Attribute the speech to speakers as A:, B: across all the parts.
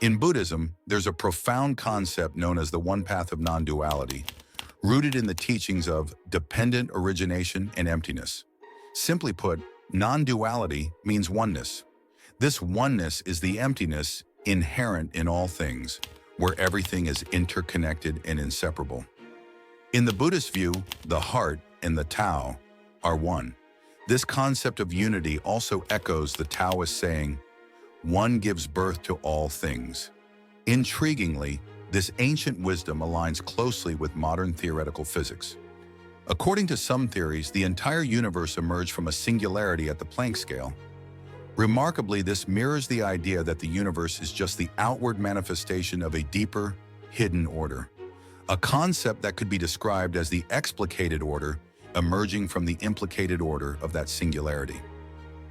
A: In Buddhism, there's a profound concept known as the one path of non-duality, rooted in the teachings of dependent origination and emptiness. Simply put, non-duality means oneness. This oneness is the emptiness inherent in all things, where everything is interconnected and inseparable. In the Buddhist view, the heart and the Tao are one. This concept of unity also echoes the Taoist saying, "One gives birth to all things." Intriguingly, this ancient wisdom aligns closely with modern theoretical physics. According to some theories, the entire universe emerged from a singularity at the Planck scale. Remarkably, this mirrors the idea that the universe is just the outward manifestation of a deeper, hidden order, a concept that could be described as the explicated order emerging from the implicated order of that singularity.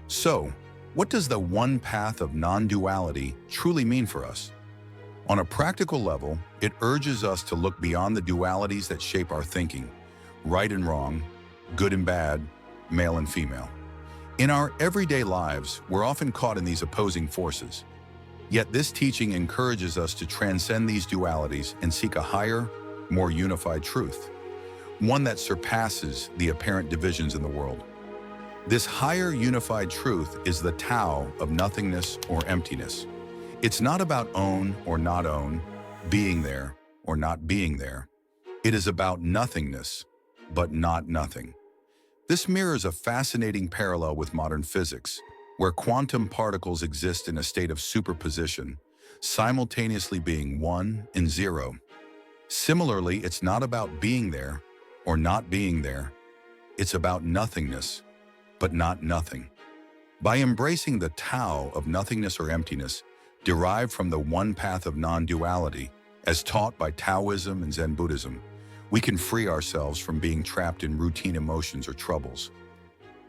A: So, what does the one path of non-duality truly mean for us? On a practical level, it urges us to look beyond the dualities that shape our thinking, right and wrong, good and bad, male and female. In our everyday lives, we're often caught in these opposing forces. Yet this teaching encourages us to transcend these dualities and seek a higher, more unified truth, one that surpasses the apparent divisions in the world. This higher unified truth is the Tao of Nothingness or Emptiness. It's not about own or not own, being there or not being there. It is about nothingness, but not nothing. This mirrors a fascinating parallel with modern physics, where quantum particles exist in a state of superposition, simultaneously being one and zero. Similarly, it's not about being there or not being there. It's about nothingness, but not nothing. By embracing the Tao of Nothingness or Emptiness, derived from the one path of non-duality, as taught by Taoism and Zen Buddhism, we can free ourselves from being trapped in routine emotions or troubles.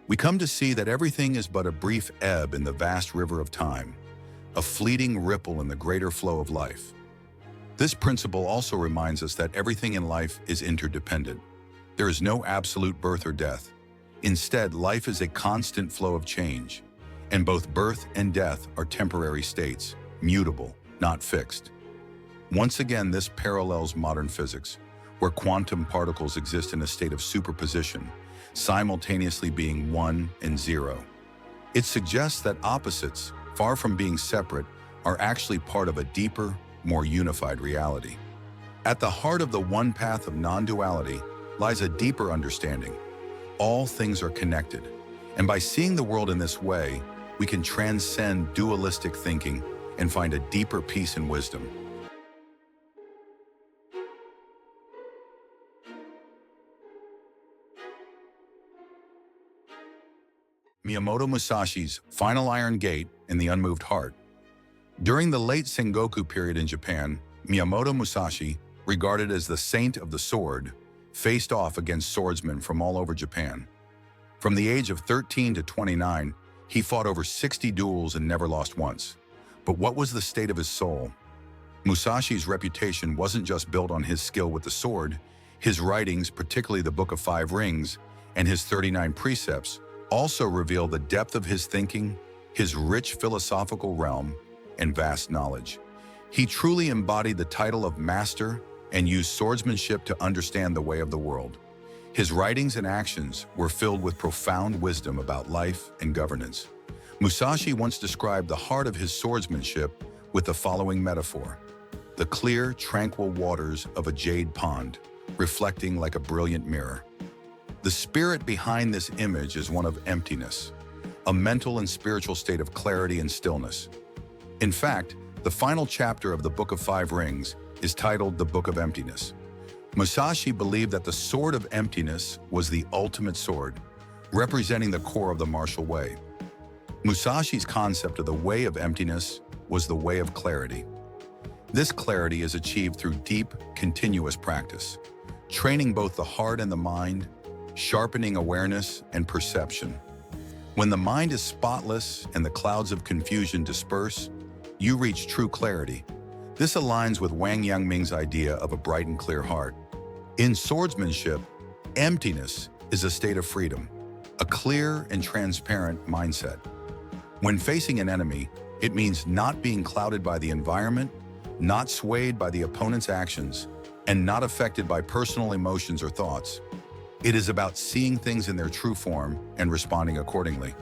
A: We come to see that everything is but a brief ebb in the vast river of time, a fleeting ripple in the greater flow of life. This principle also reminds us that everything in life is interdependent. There is no absolute birth or death. Instead, life is a constant flow of change, and both birth and death are temporary states, mutable, not fixed. Once again, this parallels modern physics, where quantum particles exist in a state of superposition, simultaneously being one and zero. It suggests that opposites, far from being separate, are actually part of a deeper, more unified reality. At the heart of the one path of non-duality lies a deeper understanding. All things are connected, and by seeing the world in this way, we can transcend dualistic thinking and find a deeper peace and wisdom. Miyamoto Musashi's Final Iron Gate in the Unmoved Heart. During the late Sengoku period in Japan, Miyamoto Musashi, regarded as the saint of the sword, faced off against swordsmen from all over Japan. From the age of 13 to 29, he fought over 60 duels and never lost once. But what was the state of his soul? Musashi's reputation wasn't just built on his skill with the sword. His writings, particularly the Book of Five Rings and his 39 precepts, also reveal the depth of his thinking, his rich philosophical realm, and vast knowledge. He truly embodied the title of master and used swordsmanship to understand the way of the world. His writings and actions were filled with profound wisdom about life and governance. Musashi once described the heart of his swordsmanship with the following metaphor: the clear, tranquil waters of a jade pond, reflecting like a brilliant mirror. The spirit behind this image is one of emptiness, a mental and spiritual state of clarity and stillness. In fact, the final chapter of the Book of Five Rings is titled the Book of Emptiness. Musashi believed that the sword of emptiness was the ultimate sword, representing the core of the martial way. Musashi's concept of the way of emptiness was the way of clarity. This clarity is achieved through deep, continuous practice, training both the heart and the mind, sharpening awareness and perception. When the mind is spotless and the clouds of confusion disperse, you reach true clarity. This aligns with Wang Yangming's idea of a bright and clear heart. In swordsmanship, emptiness is a state of freedom, a clear and transparent mindset. When facing an enemy, It means not being clouded by the environment, not swayed by the opponent's actions, and not affected by personal emotions or thoughts. It is about seeing things in their true form and responding accordingly.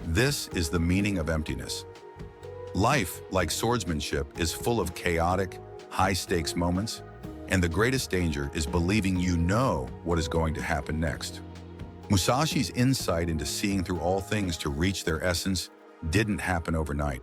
A: This is the meaning of emptiness. Life, like swordsmanship, is full of chaotic, high-stakes moments, and the greatest danger is believing you know what is going to happen next. Musashi's insight into seeing through all things to reach their essence didn't happen overnight.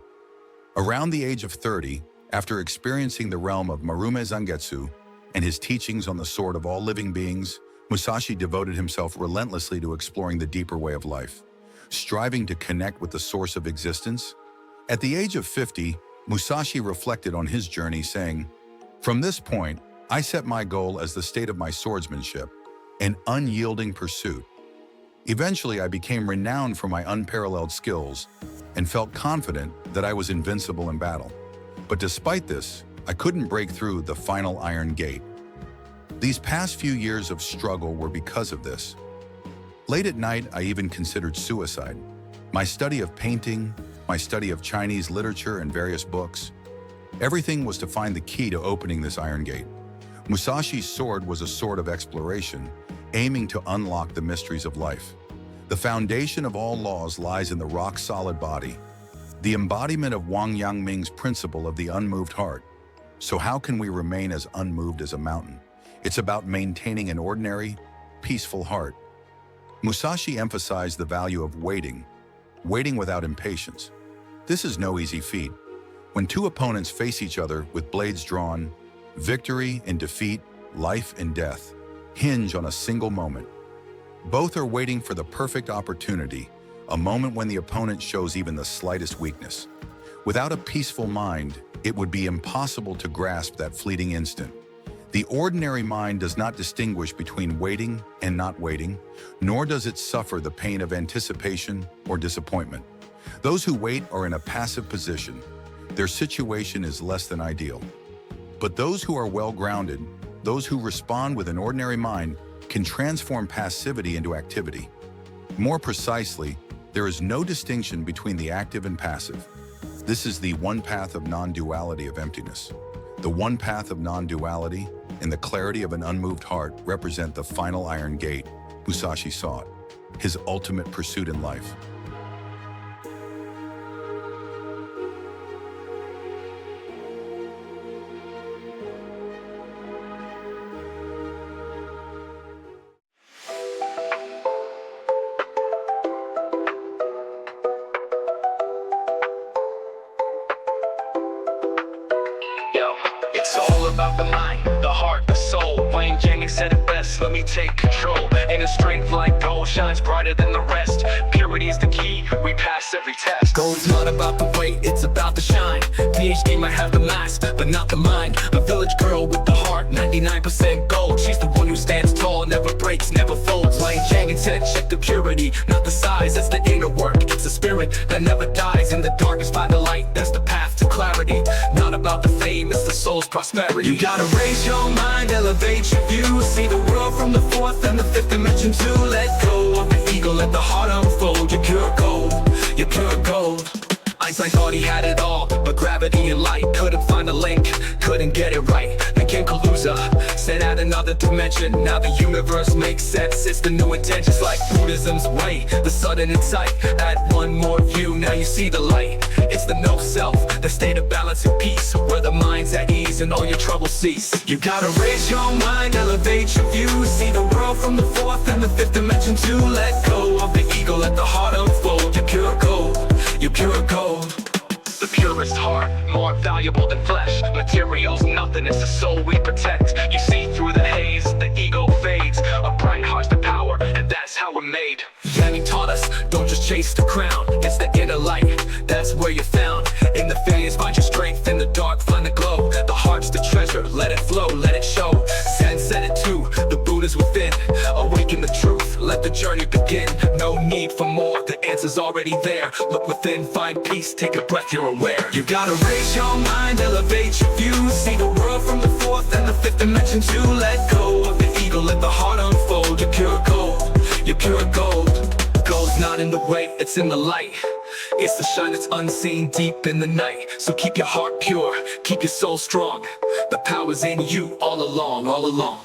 A: Around the age of 30, after experiencing the realm of Marume Zangetsu and his teachings on the sword of all living beings, Musashi devoted himself relentlessly to exploring the deeper way of life, striving to connect with the source of existence. At the age of 50, Musashi reflected on his journey, saying, "From this point, I set my goal as the state of my swordsmanship, an unyielding pursuit. Eventually, I became renowned for my unparalleled skills and felt confident that I was invincible in battle. But despite this, I couldn't break through the final iron gate. These past few years of struggle were because of this. Late at night, I even considered suicide. My study of painting, my study of Chinese literature and various books, everything was to find the key to opening this iron gate. Musashi's sword was a sword of exploration, aiming to unlock the mysteries of life. The foundation of all laws lies in the rock-solid body, the embodiment of Wang Yangming's principle of the unmoved heart. So how can we remain as unmoved as a mountain? It's about maintaining an ordinary, peaceful heart." Musashi emphasized the value of waiting without impatience. This is no easy feat. When two opponents face each other with blades drawn, victory and defeat, life and death, hinge on a single moment. Both are waiting for the perfect opportunity, a moment when the opponent shows even the slightest weakness. Without a peaceful mind, it would be impossible to grasp that fleeting instant. The ordinary mind does not distinguish between waiting and not waiting, nor does it suffer the pain of anticipation or disappointment. Those who wait are in a passive position. Their situation is less than ideal. But those who are well-grounded, those who respond with an ordinary mind, can transform passivity into activity. More precisely, there is no distinction between the active and passive. This is the one path of non-duality of emptiness. The one path of non-duality and the clarity of an unmoved heart represent the final iron gate Musashi sought, his ultimate pursuit in life.
B: It's all about the mind, the heart, the soul. Wayne Jennings said it best, let me take control. Inner strength like gold shines brighter than the rest. Purity is the key, we pass every test. Gold's not about the weight, it's about the shine. PhD might have the mask, but not the mind. A village girl with the heart, 99% gold. She's the one who stands tall, never breaks, never folds. Wayne Jennings said check the purity, not the size. That's the inner work, it's the spirit that never dies. In the darkness find the light, that's the path to clarity. Not about the fame, it's the soul's prosperity. You gotta raise your mind, elevate your view. See the world from the fourth and the fifth dimension too. Let go of the ego, let the heart unfold. You're pure gold, you're pure gold. Einstein thought he had it all, but gravity and light couldn't find a link, couldn't get it right. Became Kaluza, sent out another dimension. Now the universe makes sense, it's the new intentions. Like Buddhism's way, the sudden insight. Add one more view, now you see the light. It's the no self, the state of balance and peace, where the mind's at ease and all your troubles cease. You gotta raise your mind, elevate your view. See the world from the fourth and the fifth dimension too. Let go of the ego, let the heart unfold. You're pure gold, you're pure gold. The purest heart, more valuable than flesh. Materials, nothing, it's the soul we protect. You see through the haze, the ego fades. A bright heart's the power, and that's how we're made. Yang taught us, don't just chase the crown. It's the inner light, that's where you're found. In the failures, find your strength. In the dark, find the glow. The heart's the treasure, let it flow, let it show. Zen said it too, the Buddha's within. Awaken the truth, let the journey begin. No need for more, the answer's already there. Look within, find peace, take a breath, you're aware. You gotta raise your mind, elevate your view. See the world from the fourth and the fifth dimension too. Let go of the ego, let the heart unfold. You're pure gold, you're pure gold. Gold's not in the weight, it's in the light. It's the shine that's unseen deep in the night. So keep your heart pure, keep your soul strong. The power's in you all along, all along.